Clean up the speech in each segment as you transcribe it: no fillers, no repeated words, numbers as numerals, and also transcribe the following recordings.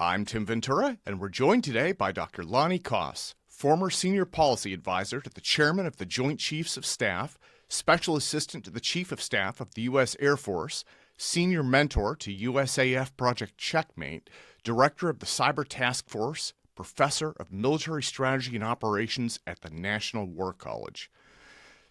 I'm Tim Ventura, and we're joined today by Dr. Lani Kass, former Senior Policy Advisor to the Chairman of the Joint Chiefs of Staff, Special Assistant to the Chief of Staff of the U.S. Air Force, Senior Mentor to USAF Project CHECKMATE, Director of the Cyber Task Force, Professor of Military Strategy and Operations at the National War College.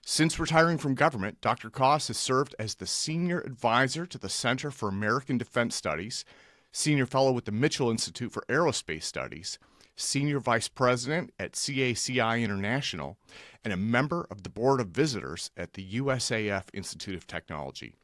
Since retiring from government, Dr. Kass has served as the Senior Advisor to the Center for American Defense Studies, Senior Fellow with the Mitchell Institute for Aerospace Studies, Senior Vice President at CACI International, and a member of the Board of Visitors at the USAF Institute of Technology.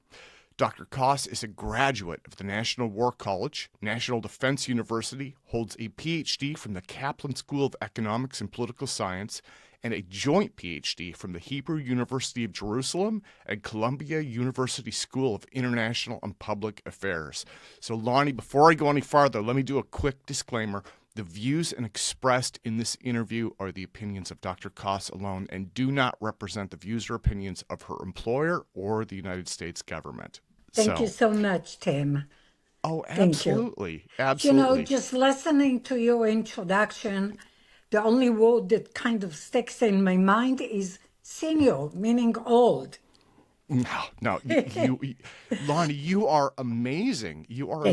Dr. Kass is a graduate of the National War College, National Defense University, holds a PhD from the Kaplan School of Economics and Political Science, and a joint PhD from the Hebrew University of Jerusalem and Columbia University School of International and Public Affairs. So, Lani, before I go any farther, let me do a quick disclaimer. The views expressed in this interview are the opinions of Dr. Kass alone and do not represent the views or opinions of her employer or the United States government. Thank you so much, Tim. Oh, absolutely. Absolutely. You know, just listening to your introduction, the only word that kind of sticks in my mind is senior, meaning old. No, Lani, you are amazing. You are.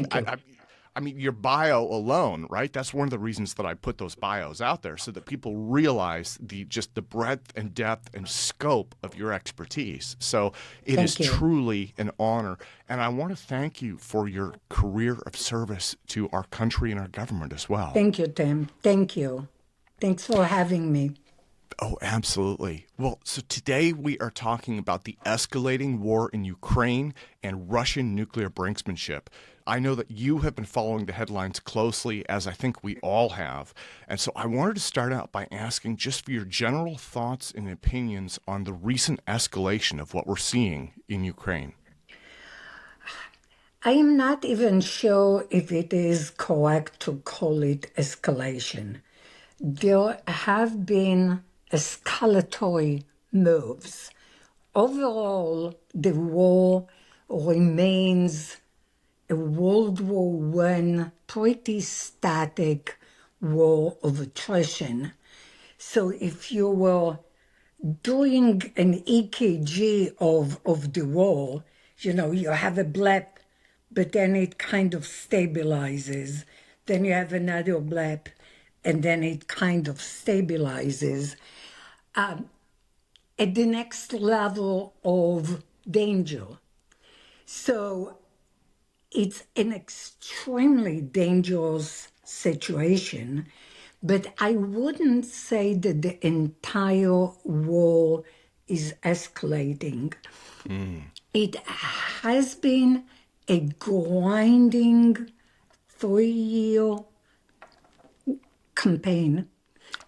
I mean, your bio alone, right? That's one of the reasons that I put those bios out there, so that people realize the breadth and depth and scope of your expertise. So it is truly an honor, and I want to thank you for your career of service to our country and our government as well. Thank you, Tim. Thank you. Thanks for having me. Oh, absolutely. Well, so today we are talking about the escalating war in Ukraine and Russian nuclear brinksmanship. I know that you have been following the headlines closely, as I think we all have. And so I wanted to start out by asking just for your general thoughts and opinions on the recent escalation of what we're seeing in Ukraine. I am not even sure if it is correct to call it escalation. There have been escalatory moves. Overall, the war remains a World War I pretty static war of attrition. So if you were doing an EKG of the war, you know, you have a blip, but then it kind of stabilizes. Then you have another blip, and then it kind of stabilizes. At the next level of danger. So it's an extremely dangerous situation, but I wouldn't say that the entire war is escalating. It has been a grinding 3-year campaign,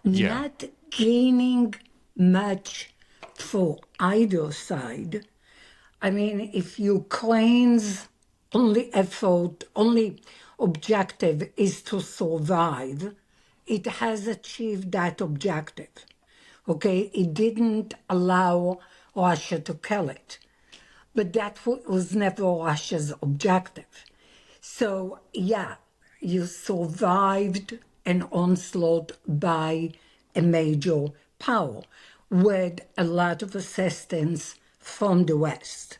not gaining much for either side. I mean, if Ukraine's only objective is to survive, it has achieved that objective. Okay, it didn't allow Russia to kill it, but that was never Russia's objective. So, yeah, you survived an onslaught by a major power with a lot of assistance from the West.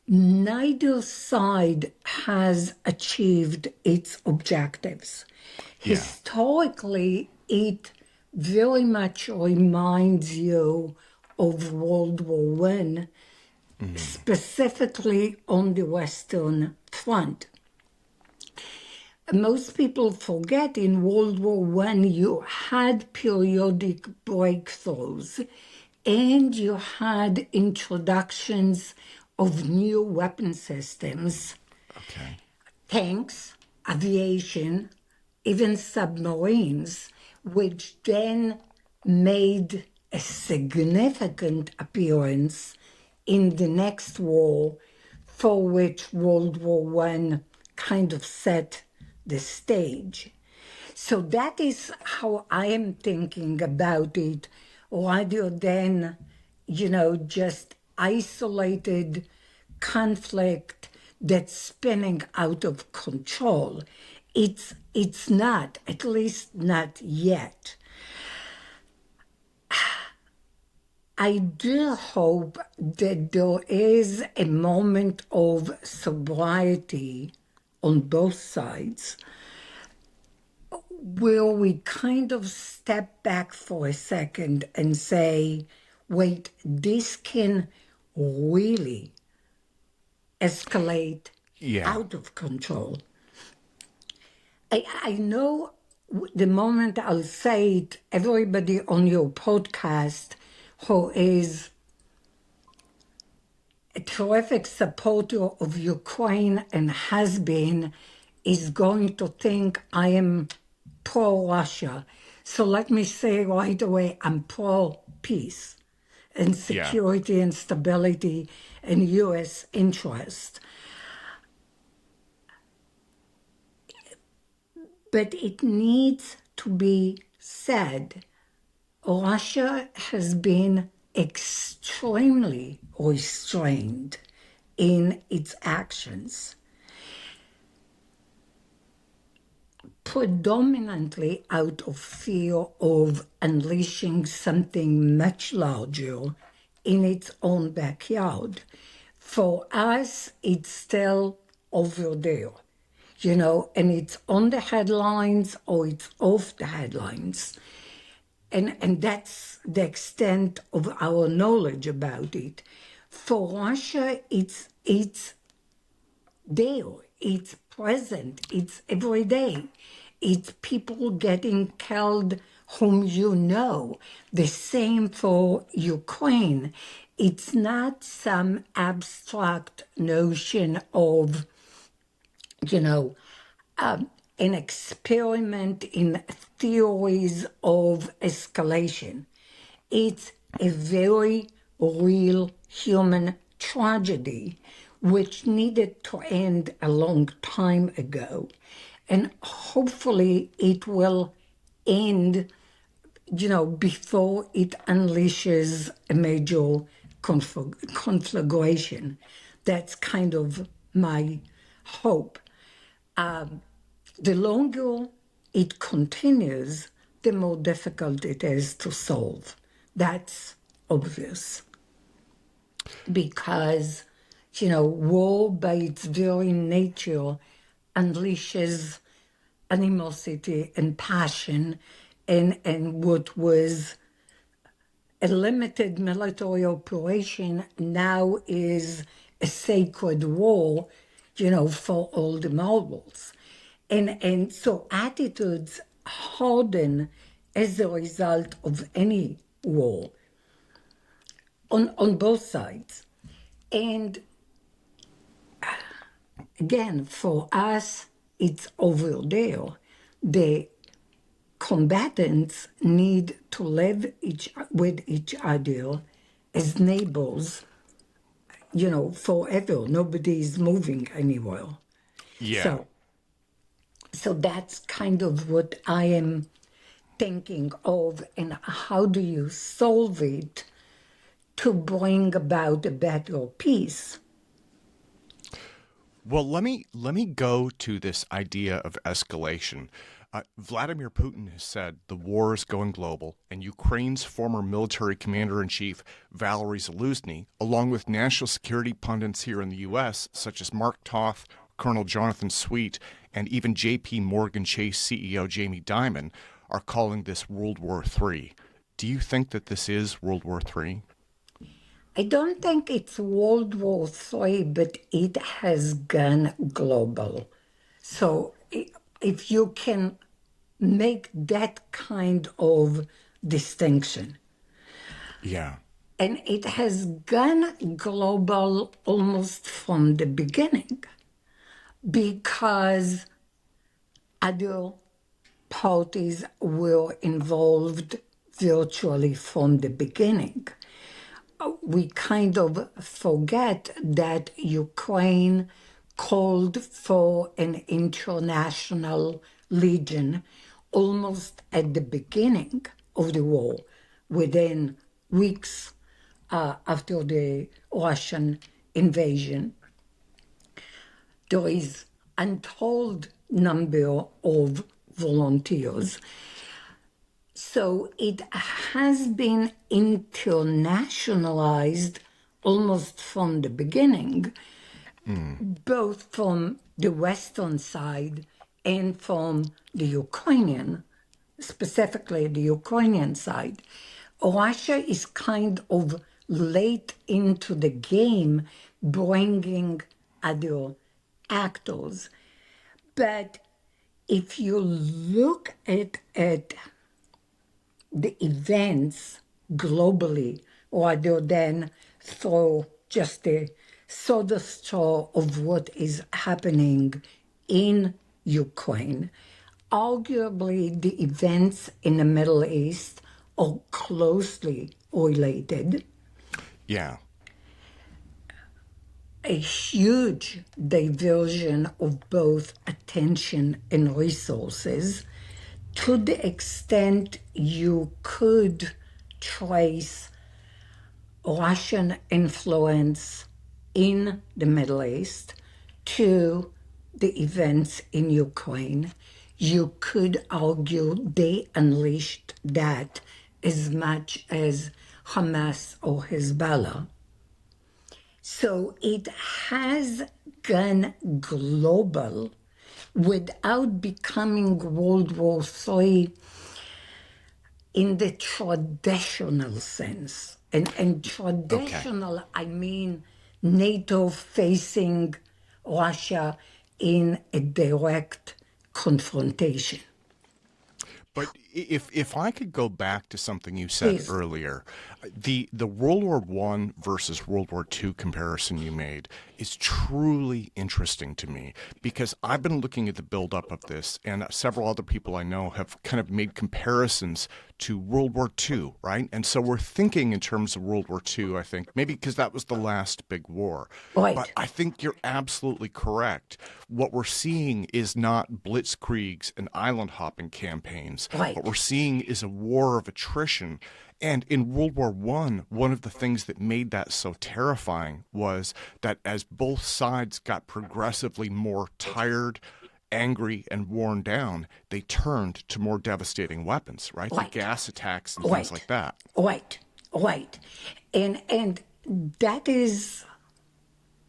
Neither side has achieved its objectives. Historically, it very much reminds you of World War I, specifically on the Western Front. Most people forget in World War I you had periodic breakthroughs and you had introductions of new weapon systems, tanks, aviation, even submarines, which then made a significant appearance in the next war, for which World War I kind of set the stage. So that is how I am thinking about it, rather than, you know, just isolated conflict that's spinning out of control. it's not, at least not yet. I do hope that there is a moment of sobriety on both sides where we kind of step back for a second and say, wait, this can really escalate out of control. I know the moment I'll say it, everybody on your podcast who is a terrific supporter of Ukraine and has been is going to think I am pro-Russia. So let me say right away, I'm pro-peace and security and stability and U.S. interest. But it needs to be said, Russia has been extremely restrained in its actions, predominantly out of fear of unleashing something much larger in its own backyard. For us, it's still over there, you know, and it's on the headlines or it's off the headlines. And that's the extent of our knowledge about it. For Russia, it's there, it's present, it's every day. It's people getting killed whom you know. The same for Ukraine. It's not some abstract notion of, you know, an experiment in theories of escalation. It's a very real human tragedy which needed to end a long time ago. And hopefully it will end, you know, before it unleashes a major conflagration. That's kind of my hope. The longer it continues, the more difficult it is to solve. That's obvious. Because, you know, war by its very nature unleashes animosity and passion, and what was a limited military operation now is a sacred war, you know, for all the marbles. And so attitudes harden as a result of any war on both sides. And again, for us, it's over there. The combatants need to live with each other as neighbors, you know, forever. Nobody is moving anywhere. Yeah. So that's kind of what I am thinking of, and how do you solve it to bring about a better peace? Well, let me go to this idea of escalation. Vladimir Putin has said the war is going global, and Ukraine's former military commander-in-chief, Valery Zaluzhny, along with national security pundits here in the U.S., such as Mark Toth, Colonel Jonathan Sweet, and even J.P. Morgan Chase CEO Jamie Dimon, are calling this World War III. Do you think that this is World War III? I don't think it's World War III, but it has gone global. So if you can make that kind of distinction. Yeah. And it has gone global almost from the beginning, because other parties were involved virtually from the beginning. We kind of forget that Ukraine called for an international legion almost at the beginning of the war, within weeks after the Russian invasion. There is untold number of volunteers. So it has been internationalized almost from the beginning, both from the Western side and from the Ukrainian, specifically the Ukrainian side. Russia is kind of late into the game, bringing other actors. But if you look at the events globally, rather than through just a soda straw of what is happening in Ukraine, arguably the events in the Middle East are closely related. Yeah. A huge diversion of both attention and resources, to the extent you could trace Russian influence in the Middle East to the events in Ukraine. You could argue they unleashed that as much as Hamas or Hezbollah. So it has gone global without becoming World War III in the traditional sense. And traditional, I mean NATO facing Russia in a direct confrontation. But if I could go back to something you said Please. earlier, the World War I versus World War II comparison you made is truly interesting to me, because I've been looking at the buildup of this, and several other people I know have kind of made comparisons to World War II, right? And so we're thinking in terms of World War II, I think, maybe because that was the last big war. Right. But I think you're absolutely correct. What we're seeing is not blitzkriegs and island hopping campaigns. Right. What we're seeing is a war of attrition. And in World War I, one of the things that made that so terrifying was that as both sides got progressively more tired, angry, and worn down, they turned to more devastating weapons, right? Right. The gas attacks and things like that. Right. And that is,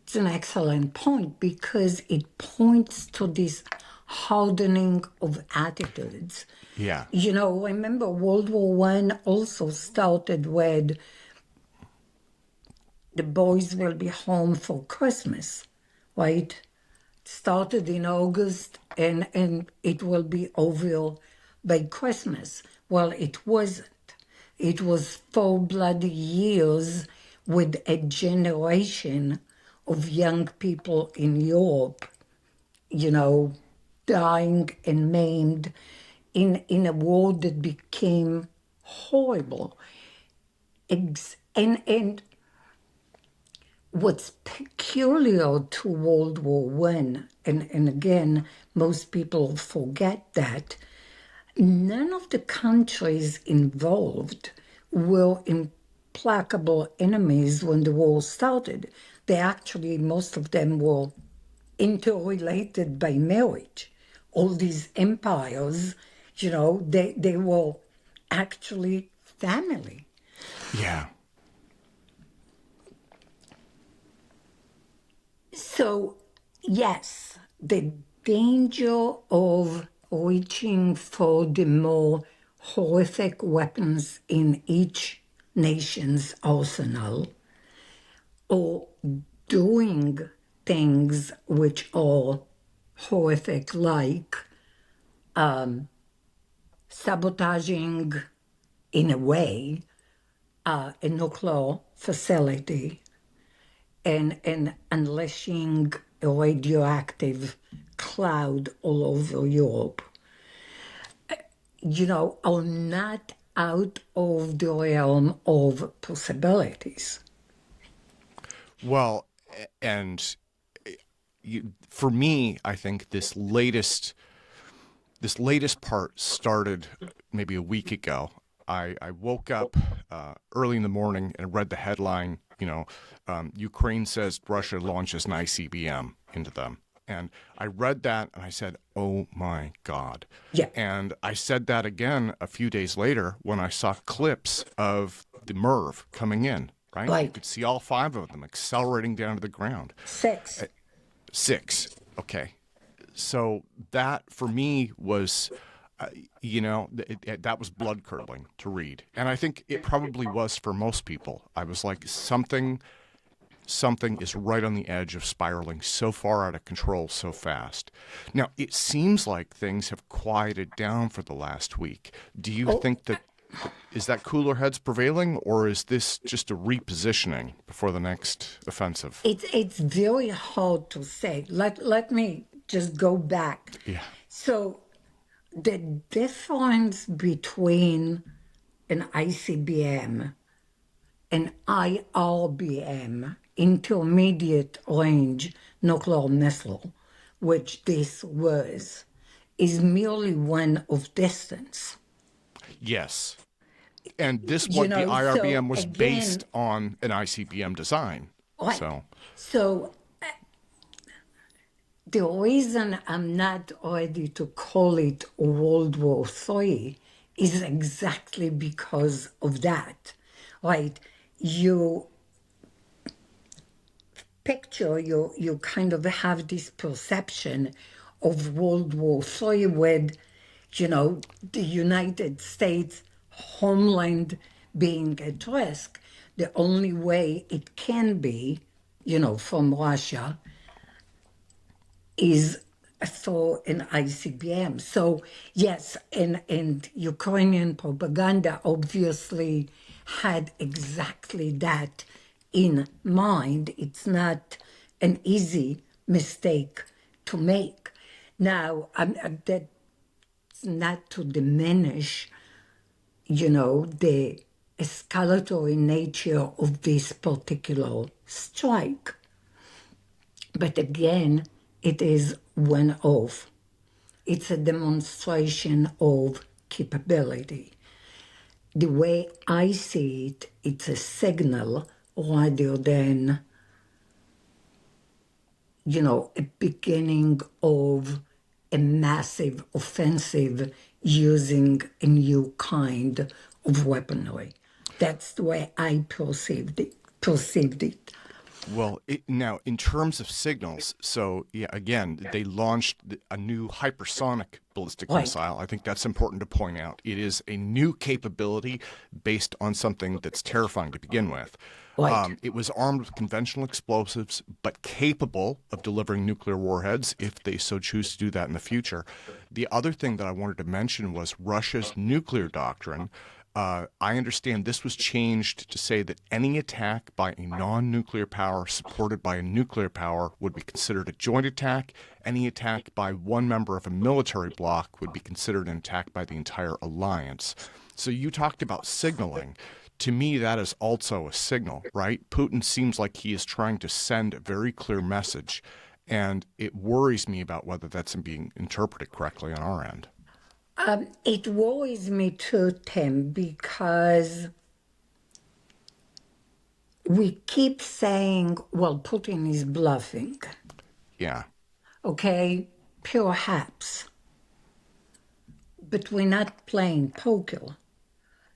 it's an excellent point, because it points to this hardening of attitudes. Yeah. You know, remember World War I also started with the boys will be home for Christmas, right? It started in August and it will be over by Christmas. Well, it wasn't. It was 4 bloody years with a generation of young people in Europe, you know, dying and maimed in a war that became horrible. And what's peculiar to World War I, and again, most people forget that, none of the countries involved were implacable enemies when the war started. They actually, most of them were interrelated by marriage. All these empires, you know, they were actually family. Yeah. So, yes, the danger of reaching for the more horrific weapons in each nation's arsenal, or doing things which are horrific, like sabotaging, in a way, a nuclear facility and unleashing a radioactive cloud all over Europe, you know, are not out of the realm of possibilities. Well, and for me, I think this latest part started maybe a week ago. I woke up early in the morning and read the headline, Ukraine says Russia launches an ICBM into them. And I read that and I said, oh my God. Yeah. And I said that again a few days later when I saw clips of the MIRV coming in, right? Right. You could see all 5 of them accelerating down to the ground. 6. 6. Okay. So that for me was, that was blood curdling to read. And I think it probably was for most people. I was like, something is right on the edge of spiraling so far out of control so fast. Now, it seems like things have quieted down for the last week. Do you think that is that cooler heads prevailing, or is this just a repositioning before the next offensive? It's very hard to say. Let me just go back. Yeah. So the difference between an ICBM and IRBM, intermediate range nuclear missile, which this was, is merely one of distance. Yes. And this You the know, IRBM so was again- based on an ICBM design. Right. So The reason I'm not ready to call it World War III is exactly because of that, right? You picture, you kind of have this perception of World War III with, the United States homeland being at risk. The only way it can be, from Russia is through an ICBM. So yes, and Ukrainian propaganda obviously had exactly that in mind. It's not an easy mistake to make. Now, that's not to diminish, the escalatory nature of this particular strike. But again, it is one of. It's a demonstration of capability. The way I see it, it's a signal rather than, a beginning of a massive offensive using a new kind of weaponry. That's the way I perceived it. well, now in terms of signals, so yeah, again, they launched a new hypersonic ballistic Right. missile. I think that's important to point out. It is a new capability based on something that's terrifying to begin with. Right. It was armed with conventional explosives, but capable of delivering nuclear warheads if they so choose to do that in the future. The other thing that I wanted to mention was Russia's nuclear doctrine. I understand this was changed to say that any attack by a non-nuclear power supported by a nuclear power would be considered a joint attack. Any attack by one member of a military bloc would be considered an attack by the entire alliance. So you talked about signaling. To me, that is also a signal, right? Putin seems like he is trying to send a very clear message, and it worries me about whether that's being interpreted correctly on our end. It worries me too, Tim, because we keep saying, well, Putin is bluffing. Yeah. Okay, perhaps. But we're not playing poker.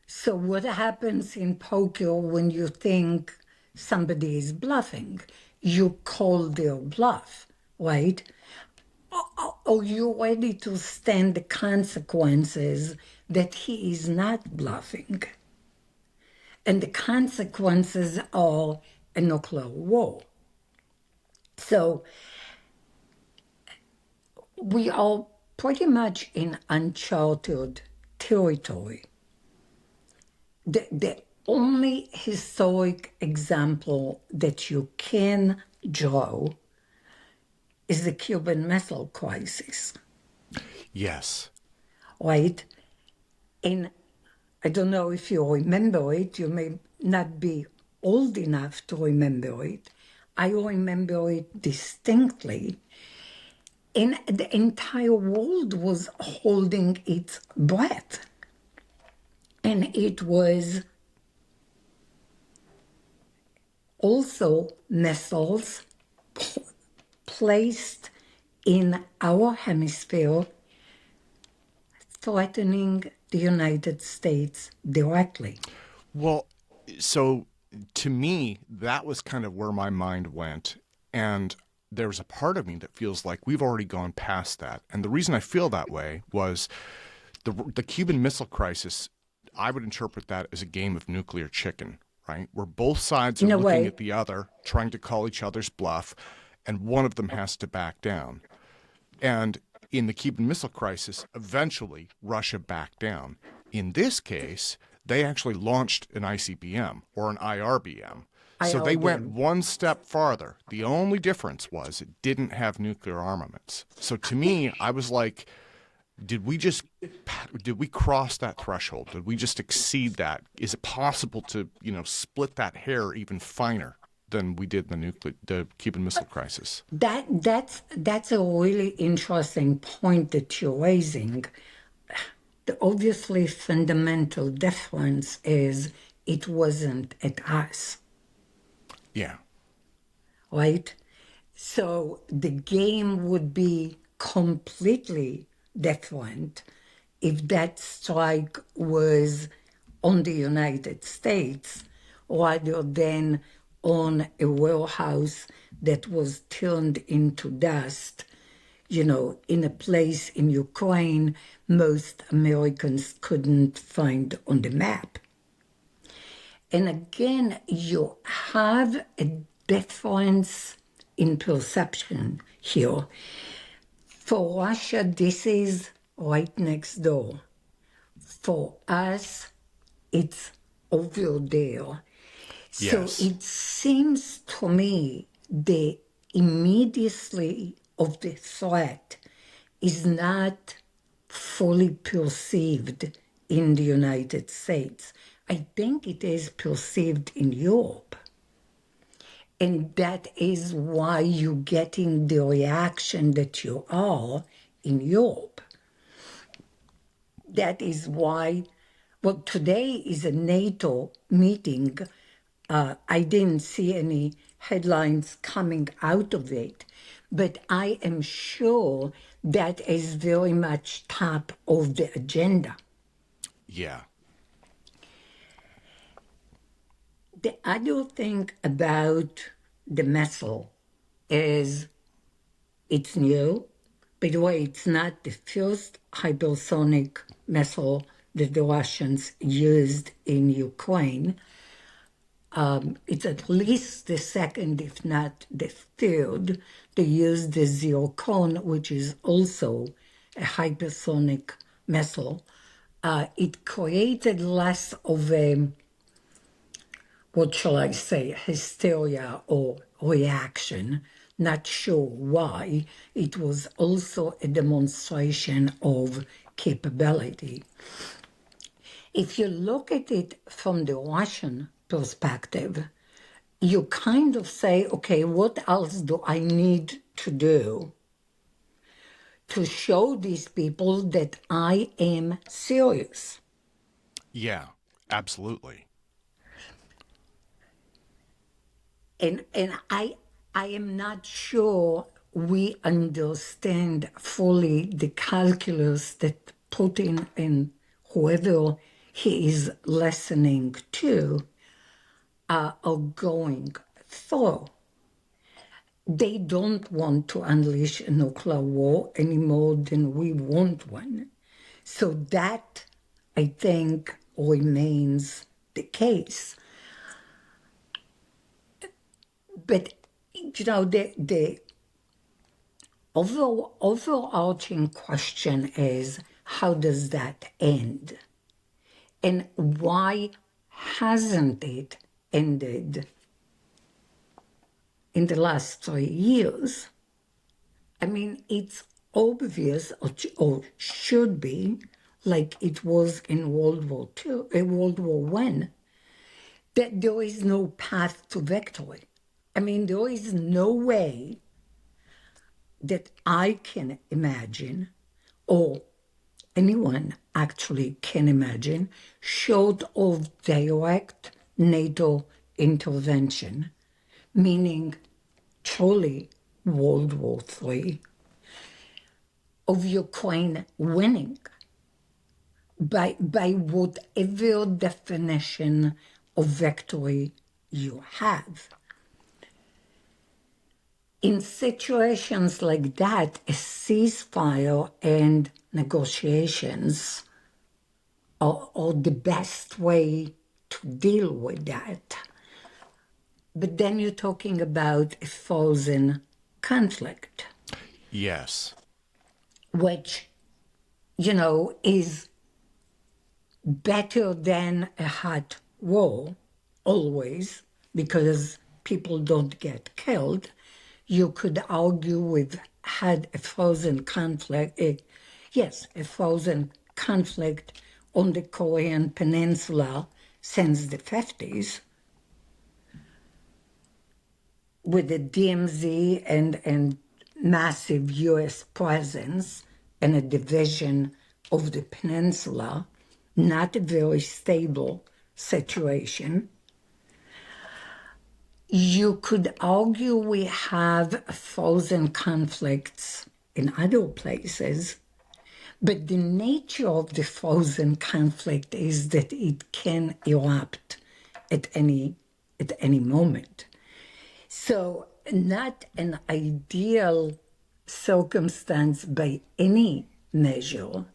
So what happens in poker when you think somebody is bluffing? You call their bluff, right? Are you ready to stand the consequences that he is not bluffing? And the consequences are a nuclear war. So we are pretty much in uncharted territory. The only historic example that you can draw is the Cuban Missile Crisis, Yes. right? And I don't know if you remember it, you may not be old enough to remember it. I remember it distinctly. And the entire world was holding its breath. And it was also missiles placed in our hemisphere threatening the United States directly. Well, so to me, that was kind of where my mind went. And there's a part of me that feels like we've already gone past that. And the reason I feel that way was the Cuban Missile Crisis. I would interpret that as a game of nuclear chicken, right? Where both sides are looking at the other, trying to call each other's bluff, and one of them has to back down. And in the Cuban Missile Crisis, eventually Russia backed down. In this case, they actually launched an ICBM or an IRBM. So they went one step farther. The only difference was it didn't have nuclear armaments. So to me, I was like, did we cross that threshold? Did we just exceed that? Is it possible to, split that hair even finer than we did in the Cuban Missile Crisis? That's a really interesting point that you're raising. The obviously fundamental difference is it wasn't at us. Yeah. Right? So the game would be completely different if that strike was on the United States rather than on a warehouse that was turned into dust, in a place in Ukraine most Americans couldn't find on the map. And again, you have a difference in perception here. For Russia, this is right next door. For us, it's over there. Yes. So it seems to me the immediacy of the threat is not fully perceived in the United States. I think it is perceived in Europe. And that is why you're getting the reaction that you are in Europe. That is why, today is a NATO meeting. I didn't see any headlines coming out of it, but I am sure that is very much top of the agenda. Yeah. The other thing about the missile is it's new. By the way, it's not the first hypersonic missile that the Russians used in Ukraine. It's at least the second, if not the third. They used the Zircon, which is also a hypersonic missile. It created less of a, what shall I say, hysteria or reaction. Not sure why. It was also a demonstration of capability. If you look at it from the Russian perspective, you kind of say, okay, what else do I need to do to show these people that I am serious? Yeah, absolutely. And I am not sure we understand fully the calculus that Putin and whoever he is listening to are going through. They don't want to unleash a nuclear war any more than we want one. So that, I think, remains the case. But, the overarching question is, how does that end? And why hasn't it ended in the last 3 years? I mean, it's obvious, or should be, like it was in World War I, that there is no path to victory. I mean, there is no way that I can imagine, or anyone actually can imagine, short of direct NATO intervention, meaning truly World War III, of Ukraine winning by whatever definition of victory you have. In situations like that, a ceasefire and negotiations are the best way to deal with that. But then you're talking about a frozen conflict. Yes. Which, is better than a hot war, always, because people don't get killed. You could argue we've had a frozen conflict, a frozen conflict on the Korean Peninsula since the 50s, with the DMZ and massive U.S. presence and a division of the peninsula, not a very stable situation. You could argue we have frozen conflicts in other places, but the nature of the frozen conflict is that it can erupt at any moment. So not an ideal circumstance by any measure.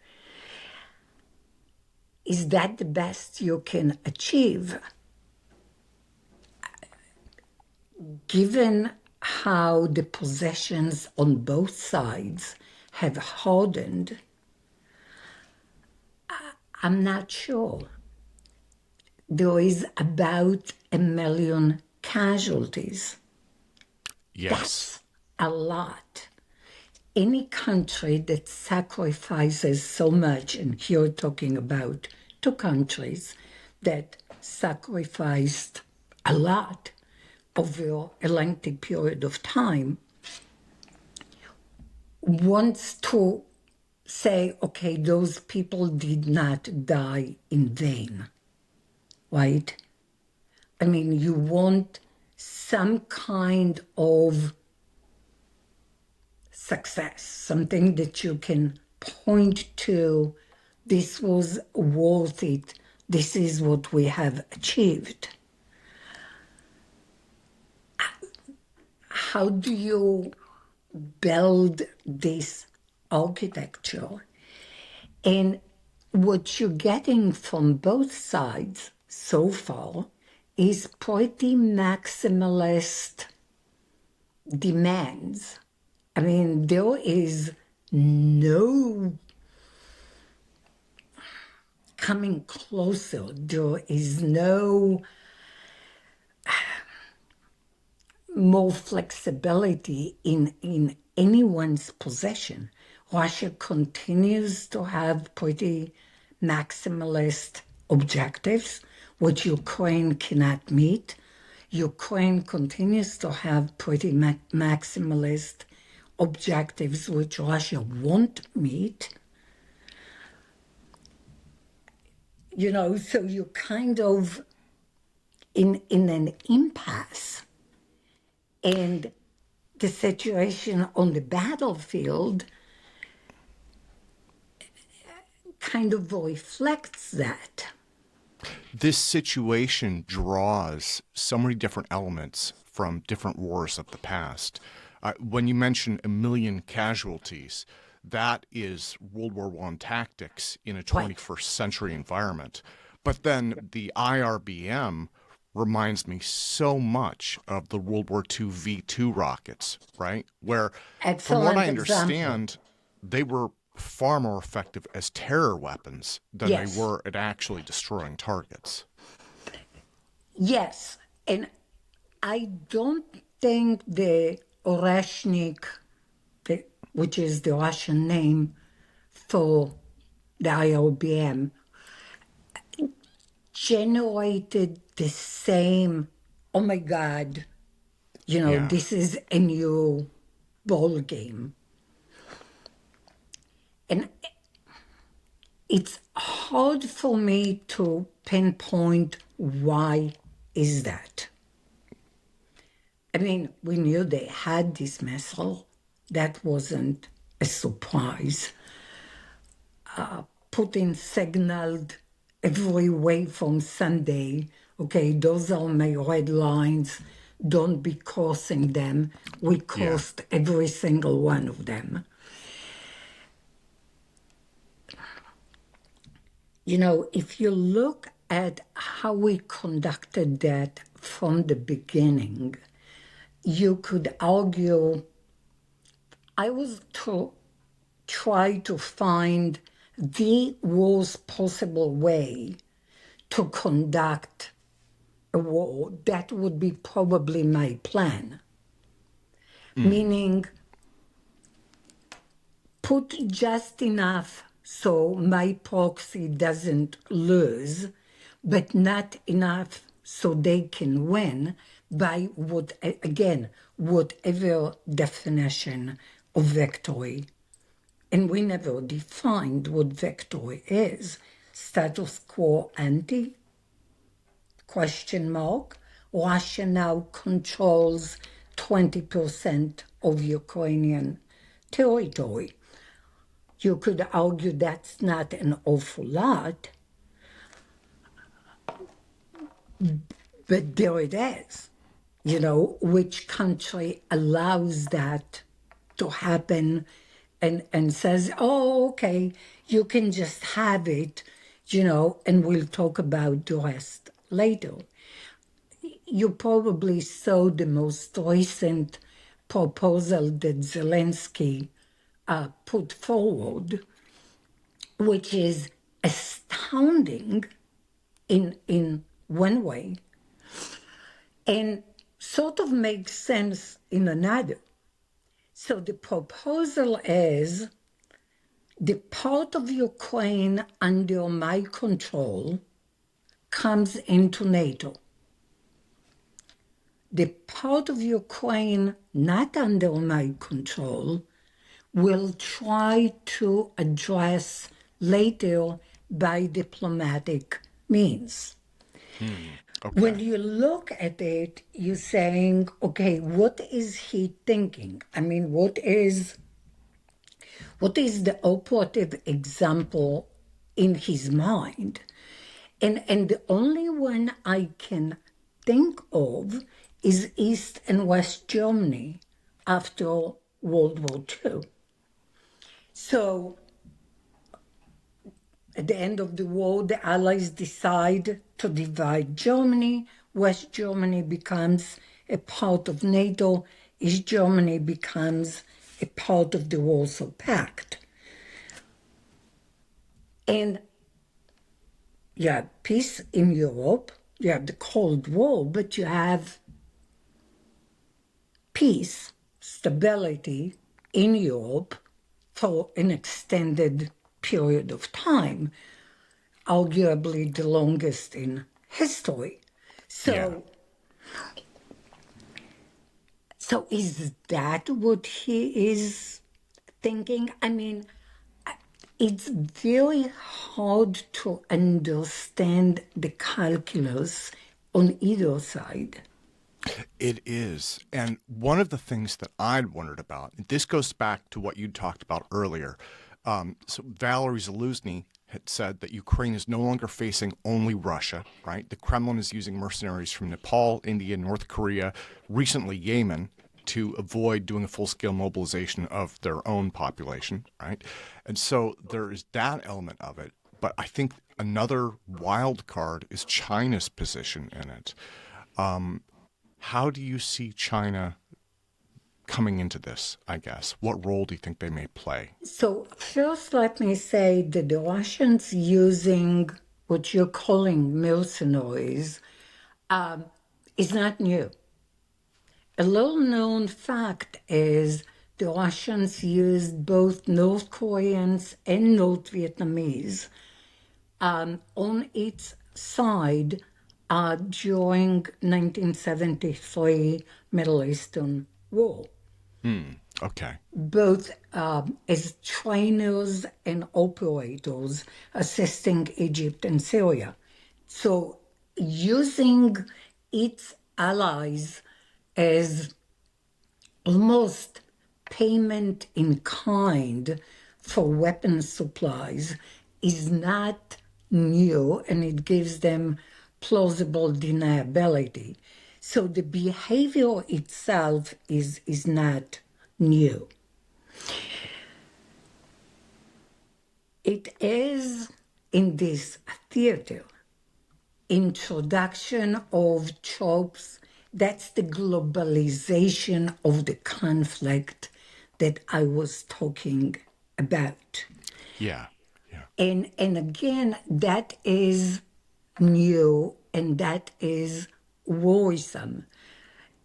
Is that the best you can achieve? Given how the positions on both sides have hardened, I'm not sure. There is about 1 million casualties. Yes. That's a lot. Any country that sacrifices so much, and here we're talking about 2 countries that sacrificed a lot over a lengthy period of time, wants to say, okay, those people did not die in vain, right? I mean, you want some kind of success, something that you can point to, this was worth it, this is what we have achieved. How do you build this architecture? And what you're getting from both sides so far is pretty maximalist demands. I mean, there is no coming closer. There is no more flexibility in anyone's possession. Russia continues to have pretty maximalist objectives, which Ukraine cannot meet. Ukraine continues to have pretty maximalist objectives, which Russia won't meet. So you're kind of in an impasse. And the situation on the battlefield kind of reflects that. This situation draws so many different elements from different wars of the past. When you mention 1 million casualties, that is World War I tactics in a 21st century environment. But then the IRBM reminds me so much of the World War II V-2 rockets, right? Where, from what I understand, they were far more effective as terror weapons than they were at actually destroying targets. Yes, and I don't think the Oreshnik, which is the Russian name for the IRBM, generated the same, oh my God, this is a new ball game. And it's hard for me to pinpoint why is that. I mean, we knew they had this missile. That wasn't a surprise. Putin signaled every way from Sunday, okay, those are my red lines, don't be crossing them. We crossed every single one of them. You know, if you look at how we conducted that from the beginning, you could argue I was to try to find the worst possible way to conduct a war. That would be probably my plan. Meaning, put just enough so my proxy doesn't lose, but not enough so they can win by whatever definition of victory. And we never defined what victory is. Status quo ante? Question mark. Russia now controls 20% of Ukrainian territory. You could argue that's not an awful lot, but there it is. You know, which country allows that to happen and says, oh, okay, you can just have it, you know, and we'll talk about the rest later. You probably saw the most recent proposal that Zelensky put forward, which is astounding in one way and sort of makes sense in another. So the proposal is the part of Ukraine under my control comes into NATO. The part of Ukraine not under my control will try to address later by diplomatic means. Okay. When you look at it, you're saying, okay, what is he thinking? I mean, what is the operative example in his mind? And the only one I can think of is East and West Germany after World War II. So at the end of the war, the Allies decide to divide Germany. West Germany becomes a part of NATO. East Germany becomes a part of the Warsaw Pact. And you have peace in Europe, you have the Cold War, but you have peace, stability in Europe for an extended period of time, arguably the longest in history. So is that what he is thinking? I mean, it's very hard to understand the calculus on either side. It is. And one of the things that I'd wondered about, and this goes back to what you talked about earlier. So Valery Zaluzny had said that Ukraine is no longer facing only Russia, right? The Kremlin is using mercenaries from Nepal, India, North Korea, recently Yemen, to avoid doing a full-scale mobilization of their own population, right? And so there is that element of it. But I think another wild card is China's position in it. How do you see China coming into this, I guess? What role do you think they may play? So first, let me say that the Russians using what you're calling mercenaries is not new. A little-known fact is the Russians used both North Koreans and North Vietnamese on its side during 1973 Middle Eastern War. Okay. Both as trainers and operators assisting Egypt and Syria. So using its allies as almost payment in kind for weapon supplies is not new, and it gives them plausible deniability. So the behavior itself is not new. It is in this theater introduction of troops. That's the globalization of the conflict that I was talking about. Yeah. And again, that is new and that is worrisome.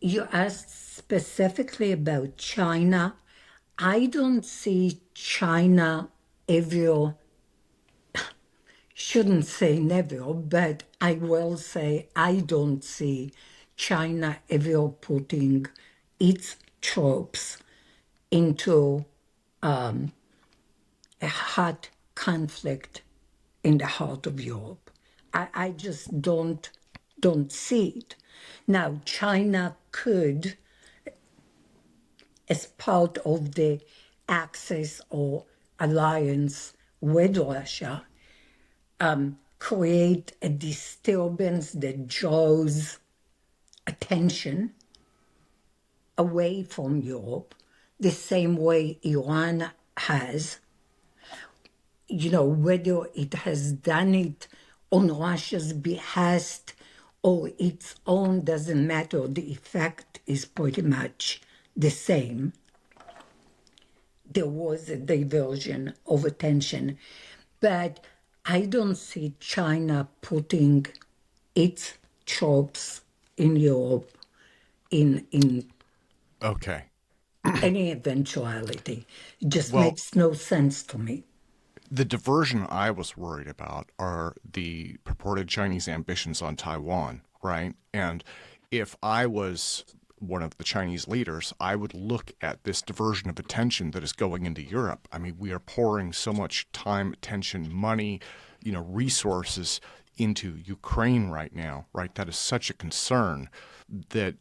You asked specifically about China. I don't see China ever, shouldn't say never, but I will say I don't see China ever putting its troops into a hot conflict in the heart of Europe. I just don't see it. Now, China could, as part of the axis or alliance with Russia, create a disturbance that draws attention away from Europe, the same way Iran has. You know, whether it has done it on Russia's behest or its own doesn't matter. The effect is pretty much the same. There was a diversion of attention, but I don't see China putting its troops in Europe in Okay. any eventuality. It just makes no sense to me. The diversion I was worried about are the purported Chinese ambitions on Taiwan, right? And if I was one of the Chinese leaders, I would look at this diversion of attention that is going into Europe. I mean, we are pouring so much time, attention, money, resources into Ukraine right now, right? That is such a concern that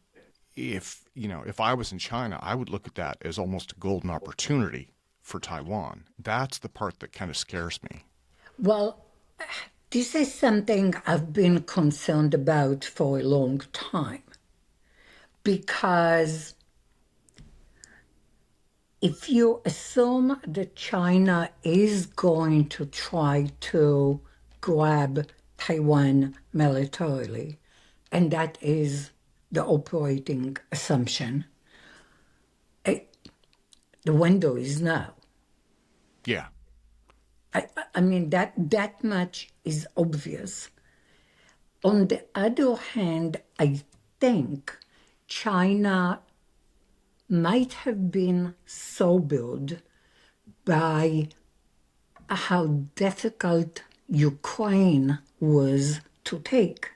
if I was in China, I would look at that as almost a golden opportunity for Taiwan. That's the part that kind of scares me. Well, this is something I've been concerned about for a long time, because if you assume that China is going to try to grab Taiwan militarily, and that is the operating assumption, the window is now. Yeah. I mean, that much is obvious. On the other hand, I think China might have been sobered by how difficult Ukraine was to take.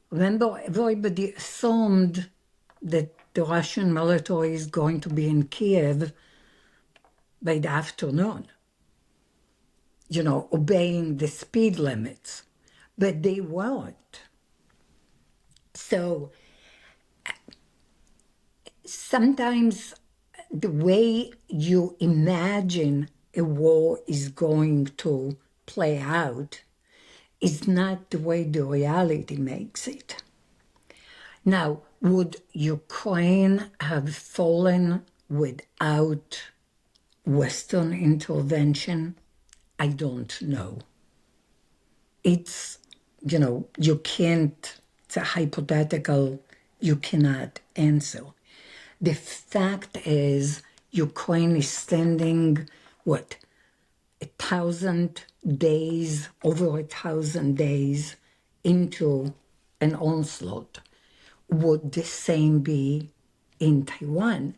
Remember, everybody assumed that the Russian military is going to be in Kiev by the afternoon, obeying the speed limits, but they weren't. So sometimes the way you imagine a war is going to play out is not the way the reality makes it. Now, would Ukraine have fallen without Western intervention? I don't know. It's, you can't, it's a hypothetical, you cannot answer. The fact is, Ukraine is standing, 1,000 days, over 1,000 days into an onslaught. Would the same be in Taiwan?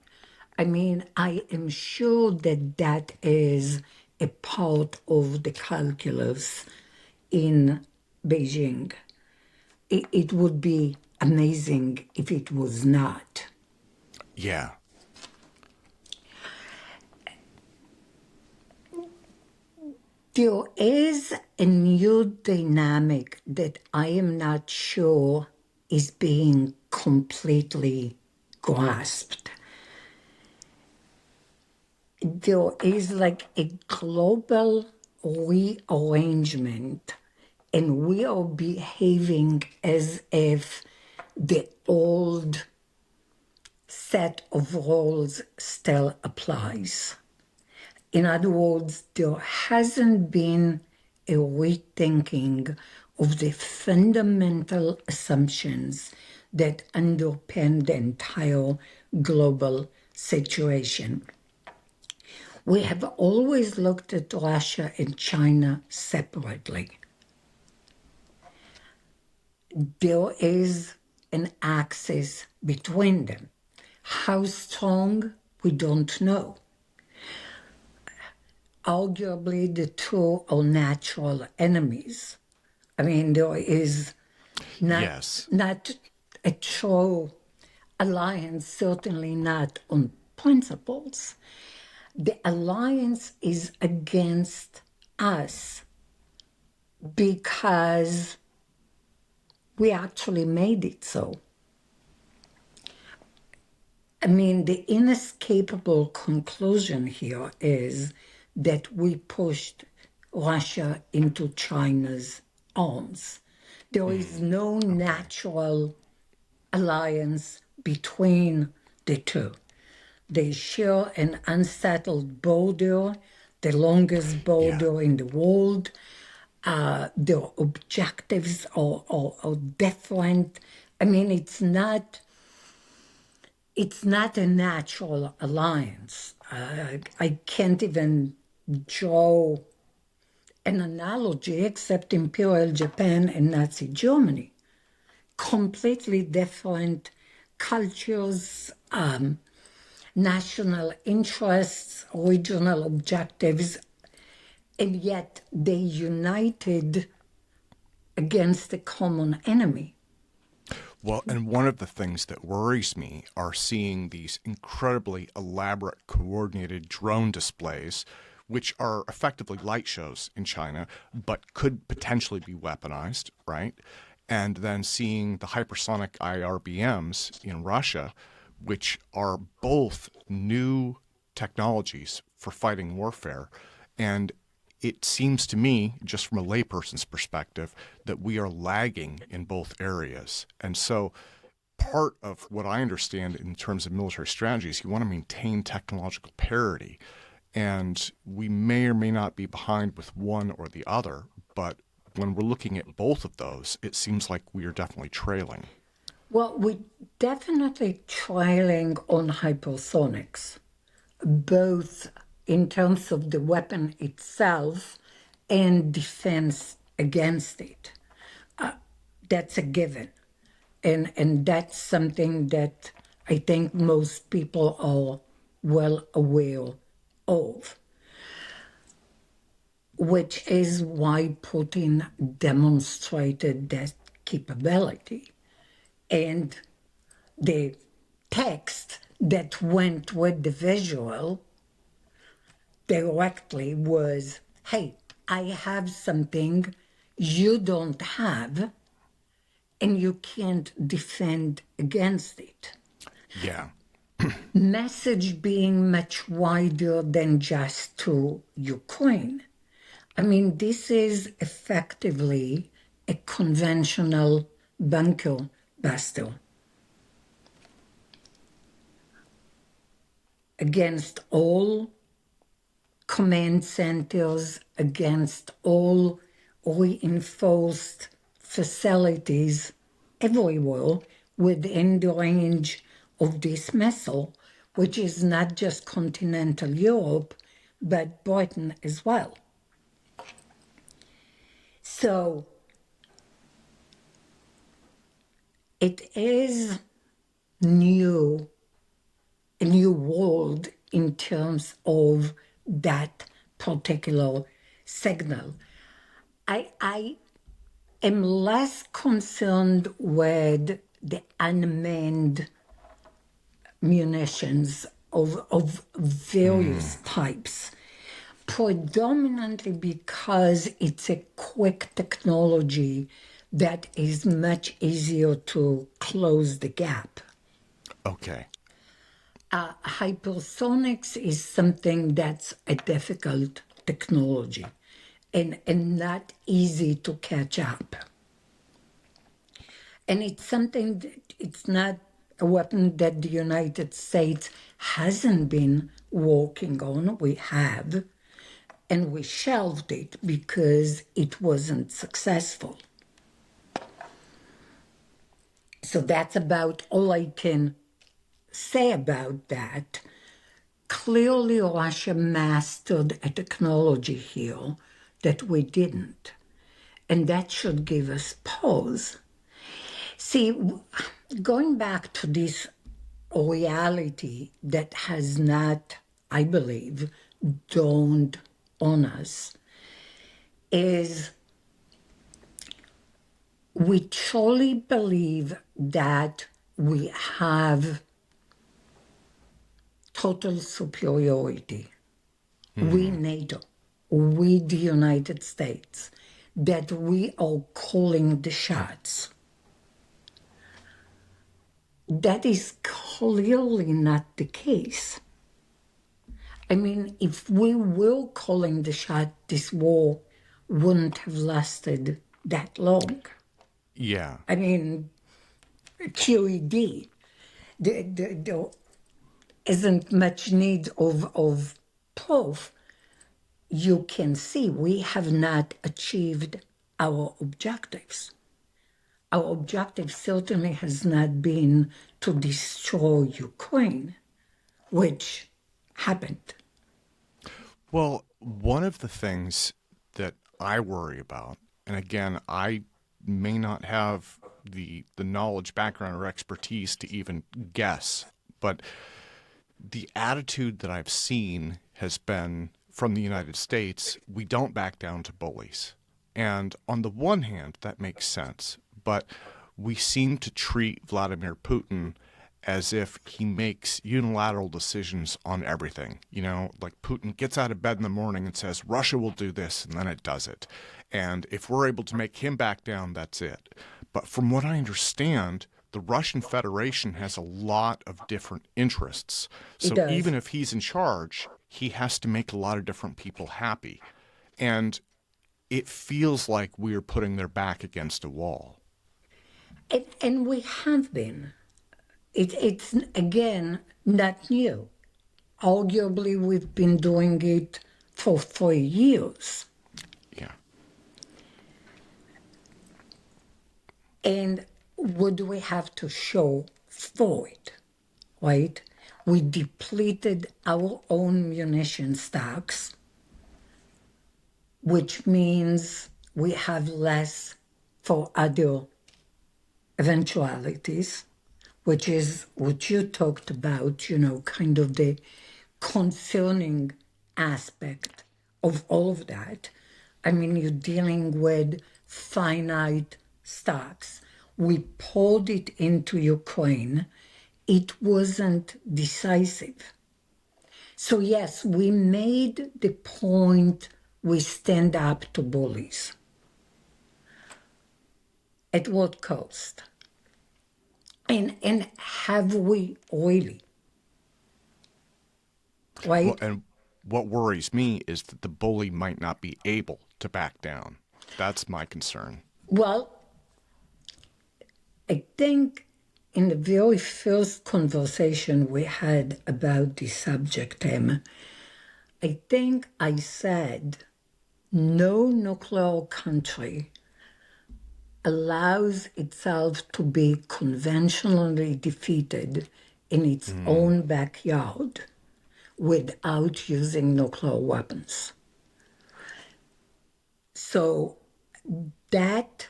I mean, I am sure that that is a part of the calculus in Beijing. It would be amazing if it was not. Yeah. There is a new dynamic that I am not sure is being completely grasped. there is like a global rearrangement, and we are behaving as if the old set of roles still applies. In other words, there hasn't been a rethinking of the fundamental assumptions that underpin the entire global situation. We have always looked at Russia and China separately. There is an axis between them. How strong, we don't know. Arguably, the two are natural enemies. I mean, there is not a true alliance, certainly not on principles. The alliance is against us because we actually made it so. I mean, the inescapable conclusion here is that we pushed Russia into China's arms. There is no natural alliance between the two. They share an unsettled border, the longest border in the world. Their objectives are different. I mean, it's not a natural alliance. I can't even draw an analogy except Imperial Japan and Nazi Germany. Completely different cultures, national interests, regional objectives, and yet they united against a common enemy. Well, and one of the things that worries me are seeing these incredibly elaborate, coordinated drone displays, which are effectively light shows in China, but could potentially be weaponized, right? And then seeing the hypersonic IRBMs in Russia, which are both new technologies for fighting warfare. And it seems to me, just from a layperson's perspective, that we are lagging in both areas. And so part of what I understand in terms of military strategy is you want to maintain technological parity. And we may or may not be behind with one or the other, but when we're looking at both of those, it seems like we are definitely trailing. Well, we're definitely trailing on hypersonics, both in terms of the weapon itself and defense against it. That's a given. And that's something that I think most people are well aware of, which is why Putin demonstrated that capability. And the text that went with the visual directly was, hey, I have something you don't have, and you can't defend against it. Yeah. Message being much wider than just to Ukraine. I mean, this is effectively a conventional bunker buster against all command centers, against all reinforced facilities everywhere within the range of this missile, which is not just continental Europe, but Britain as well. So it is a new world in terms of that particular signal. I am less concerned with the unmanned munitions of various types, predominantly because it's a quick technology that is much easier to close the gap. Okay. Hypersonics is something that's a difficult technology and not easy to catch up. And it's something that it's not a weapon that the United States hasn't been working on. We have, and we shelved it because it wasn't successful. So that's about all I can say about that. Clearly, Russia mastered a technology here that we didn't. And that should give us pause. See, going back to this reality that has not, I believe, dawned on us, is we truly believe that we have total superiority. We NATO, we the United States, that we are calling the shots. That is clearly not the case. I mean, if we were calling the shot, this war wouldn't have lasted that long. Yeah. I mean, QED, there isn't much need of proof. You can see we have not achieved our objectives. Our objective certainly has not been to destroy Ukraine, which happened. Well, one of the things that I worry about, and again, I may not have the knowledge, background, or expertise to even guess, but the attitude that I've seen has been from the United States, we don't back down to bullies. And on the one hand, that makes sense, but we seem to treat Vladimir Putin as if he makes unilateral decisions on everything. You know, like Putin gets out of bed in the morning and says, Russia will do this, and then it does it. And if we're able to make him back down, that's it. But from what I understand, the Russian Federation has a lot of different interests. So even if he's in charge, he has to make a lot of different people happy. And it feels like we're putting their back against a wall. And we have been. It's, again, not new. Arguably, we've been doing it for 4 years. Yeah. And what do we have to show for it, right? We depleted our own munition stocks, which means we have less for other eventualities, which is what you talked about, you know, kind of the concerning aspect of all of that. I mean, you're dealing with finite stocks. We poured it into Ukraine. It wasn't decisive. So yes, we made the point we stand up to bullies. At what cost? And have we really? Right? Well, and what worries me is that the bully might not be able to back down. That's my concern. Well, I think in the very first conversation we had about the subject, Emma, I think I said no nuclear country allows itself to be conventionally defeated in its own backyard without using nuclear weapons. So that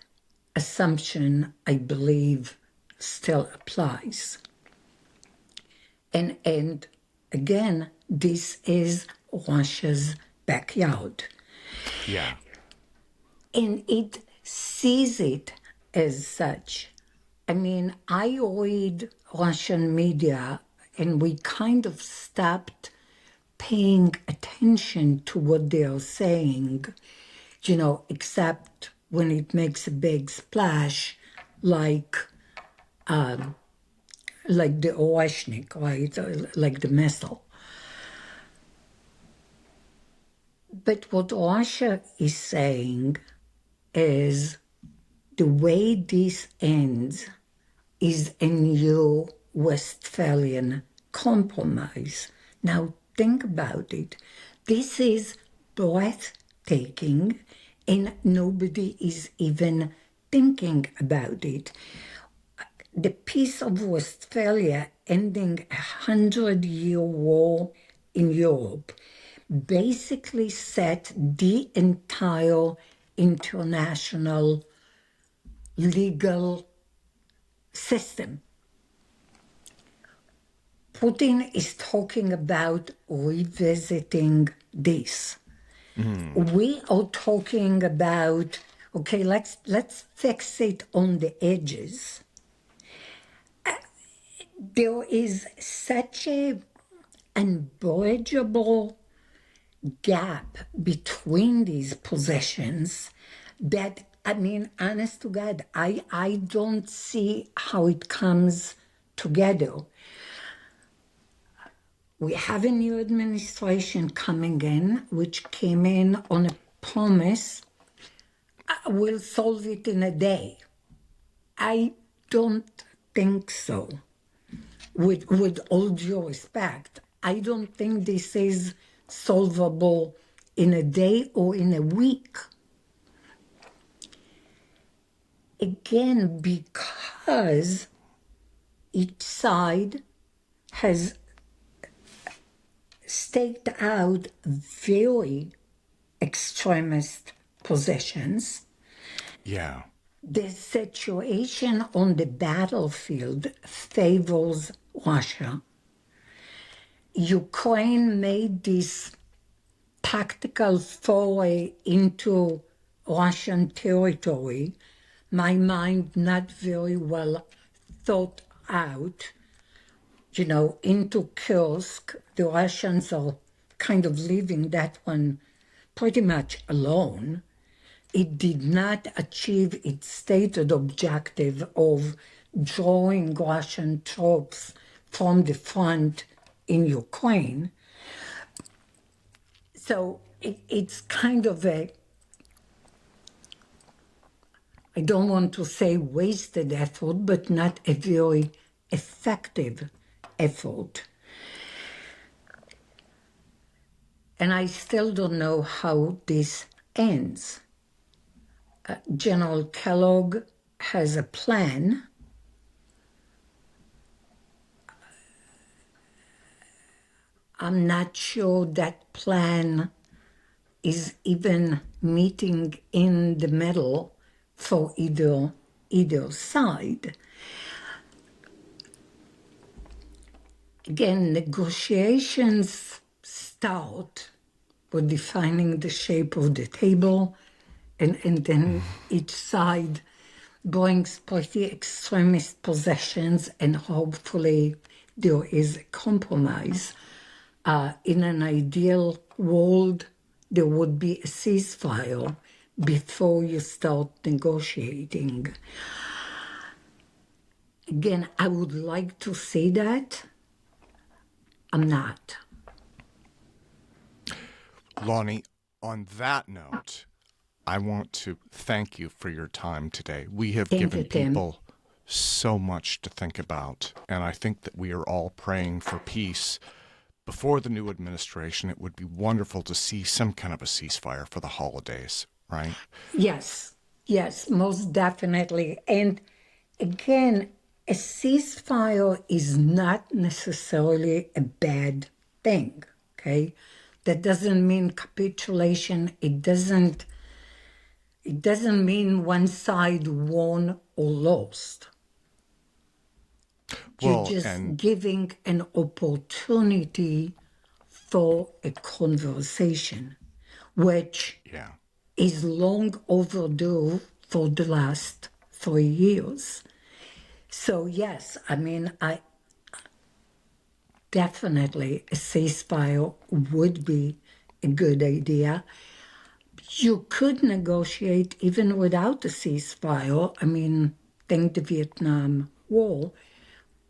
assumption, I believe, still applies. And again, this is Russia's backyard. Yeah. And it sees it as such. I mean, I read Russian media and we kind of stopped paying attention to what they are saying, you know, except when it makes a big splash, like like the Oreshnik, right? Like the missile. But what Russia is saying is the way this ends is a new Westphalian compromise. Now, think about it. This is breathtaking, and nobody is even thinking about it. The Peace of Westphalia ending a 100-year war in Europe basically set the entire international legal system. Putin is talking about revisiting this. We are talking about, okay, let's fix it on the edges. There is such a unbridgeable gap between these positions that, I mean, honest to God, I don't see how it comes together. We have a new administration coming in, which came in on a promise, we'll solve it in a day. I don't think so. With all due respect, I don't think this is solvable in a day or in a week. Again, because each side has staked out very extremist positions. Yeah. The situation on the battlefield favors Russia. Ukraine made this tactical foray into Russian territory, my mind not very well thought out, into Kursk. The Russians are kind of leaving that one pretty much alone. It did not achieve its stated objective of drawing Russian troops from the front in Ukraine. So it's kind of I don't want to say wasted effort, but not a very effective effort. And I still don't know how this ends. General Kellogg has a plan. I'm not sure that plan is even meeting in the middle for either side. Again, negotiations start with defining the shape of the table, and then each side brings pretty extremist positions, and hopefully there is a compromise. In an ideal world, there would be a ceasefire before you start negotiating. Again, I would like to say that. I'm not. Lani, on that note, I want to thank you for your time today. We have given people so much to think about, and I think that we are all praying for peace. Before the new administration, it would be wonderful to see some kind of a ceasefire for the holidays, right? Yes, most definitely. And again, a ceasefire is not necessarily a bad thing, okay? That doesn't mean capitulation. It doesn't mean one side won or lost. You're just giving an opportunity for a conversation, which is long overdue for the last 3 years. So yes, I mean, I definitely a ceasefire would be a good idea. You could negotiate even without a ceasefire. I mean, think the Vietnam War.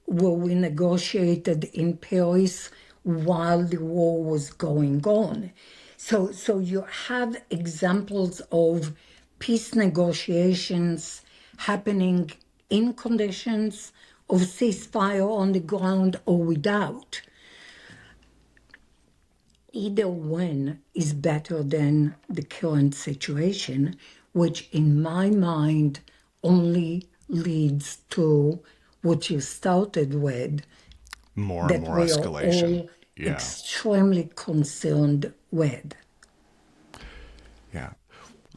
where we negotiated in Paris while the war was going on. So you have examples of peace negotiations happening in conditions of ceasefire on the ground or without. Either one is better than the current situation, which in my mind only leads to what you started with, More and that more we are escalation. all Yeah. extremely concerned with. Yeah.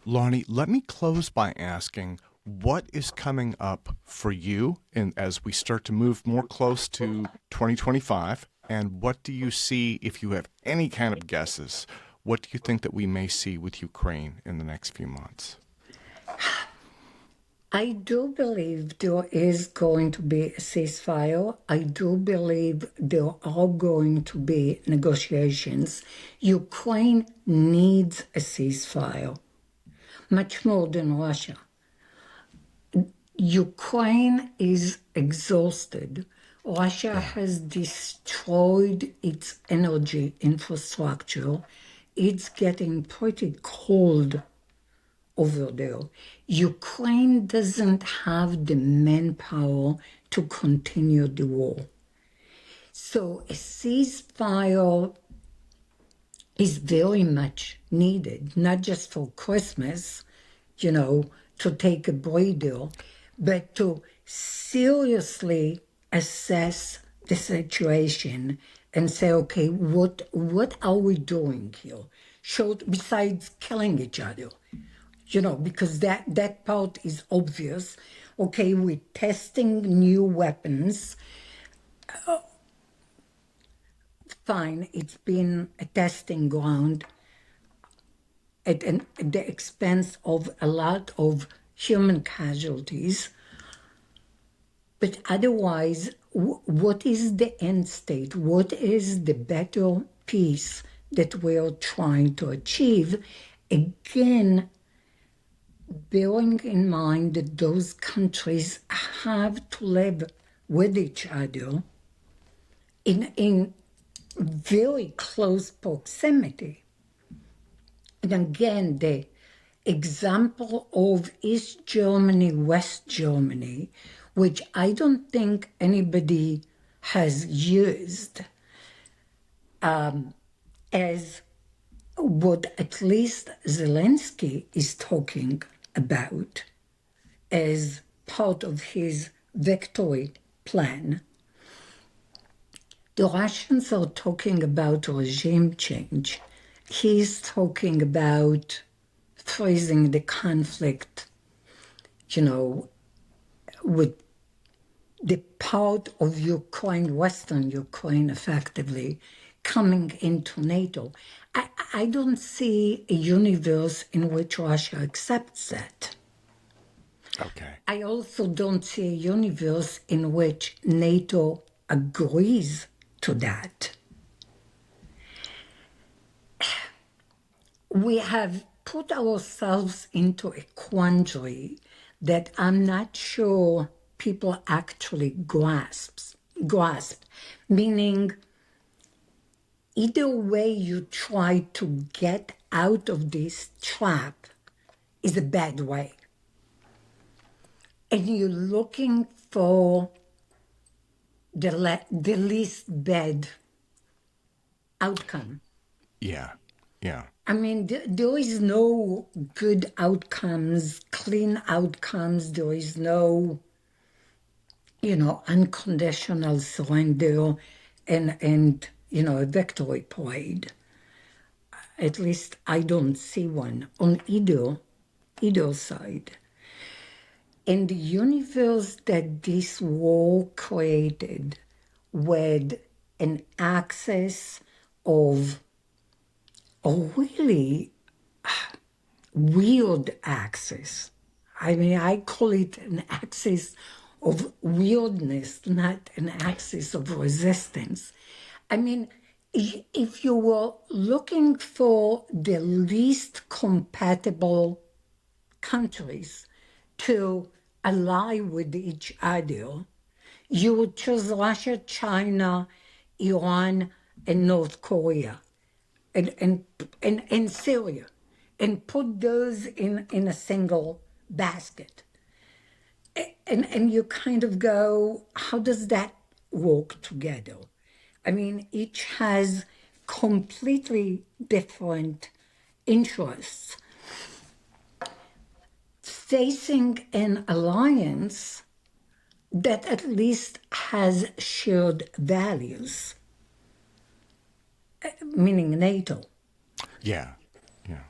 Lani, let me close by asking, what is coming up for you as we start to move more close to 2025? And what do you see, if you have any kind of guesses, what do you think that we may see with Ukraine in the next few months? I do believe there is going to be a ceasefire. I do believe there are going to be negotiations. Ukraine needs a ceasefire, much more than Russia. Ukraine is exhausted. Russia has destroyed its energy infrastructure. It's getting pretty cold over there. Ukraine doesn't have the manpower to continue the war. So a ceasefire is very much needed, not just for Christmas, to take a breather, but to seriously assess the situation and say, okay, what are we doing here? Besides killing each other, because that part is obvious. Okay, we're testing new weapons. Fine, it's been a testing ground at the expense of a lot of human casualties. But otherwise, what is the end state? What is the better peace that we're trying to achieve? Again, bearing in mind that those countries have to live with each other in very close proximity. And again, the example of East Germany, West Germany, which I don't think anybody has used as what at least Zelensky is talking about as part of his victory plan. The Russians are talking about regime change. He's talking about freezing the conflict, with the part of Ukraine, Western Ukraine, effectively coming into NATO. I don't see a universe in which Russia accepts that. Okay. I also don't see a universe in which NATO agrees to that. We have put ourselves into a quandary that I'm not sure people actually grasp, meaning either way you try to get out of this trap is a bad way. And you're looking for the least bad outcome. Yeah. I mean, there is no good outcomes, clean outcomes. There is no, unconditional surrender and a victory parade. At least I don't see one on either side. In the universe that this war created, with an axis of a really weird axis. I mean, I call it an axis of weirdness, not an axis of resistance. I mean, if you were looking for the least compatible countries to ally with each other, You would choose Russia, China, Iran, and North Korea, and Syria, and put those in a single basket. And you kind of go, how does that work together? I mean, each has completely different interests. Facing an alliance that at least has shared values, meaning NATO. Yeah, yeah.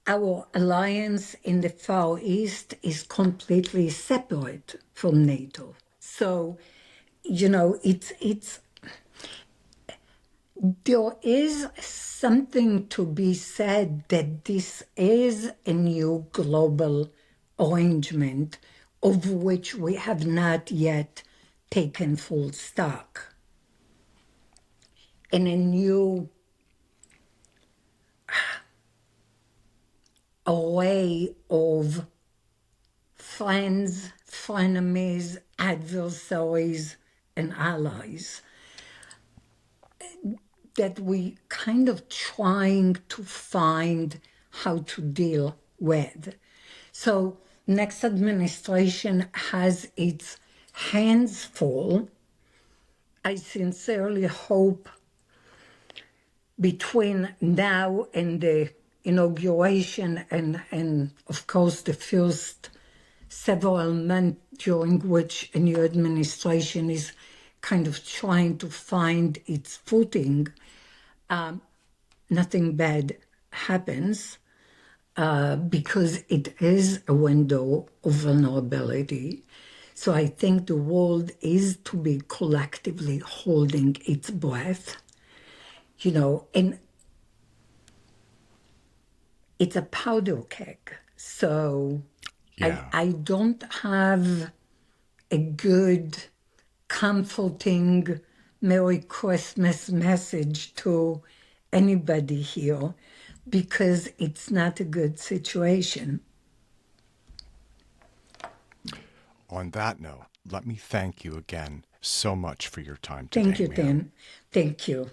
Our alliance in the Far East is completely separate from NATO. So, it's there is something to be said that this is a new global arrangement of which we have not yet taken full stock. And a new array of friends, frenemies, adversaries, and allies that we kind of trying to find how to deal with. So next administration has its hands full. I sincerely hope between now and the inauguration and of course the first several months during which a new administration is kind of trying to find its footing, nothing bad happens because it is a window of vulnerability. So I think the world is to be collectively holding its breath, and it's a powder keg. So Yeah. I don't have a good, comforting Merry Christmas message to anybody here because it's not a good situation. On that note, let me thank you again so much for your time today. Thank you, ma'am. Tim. Thank you.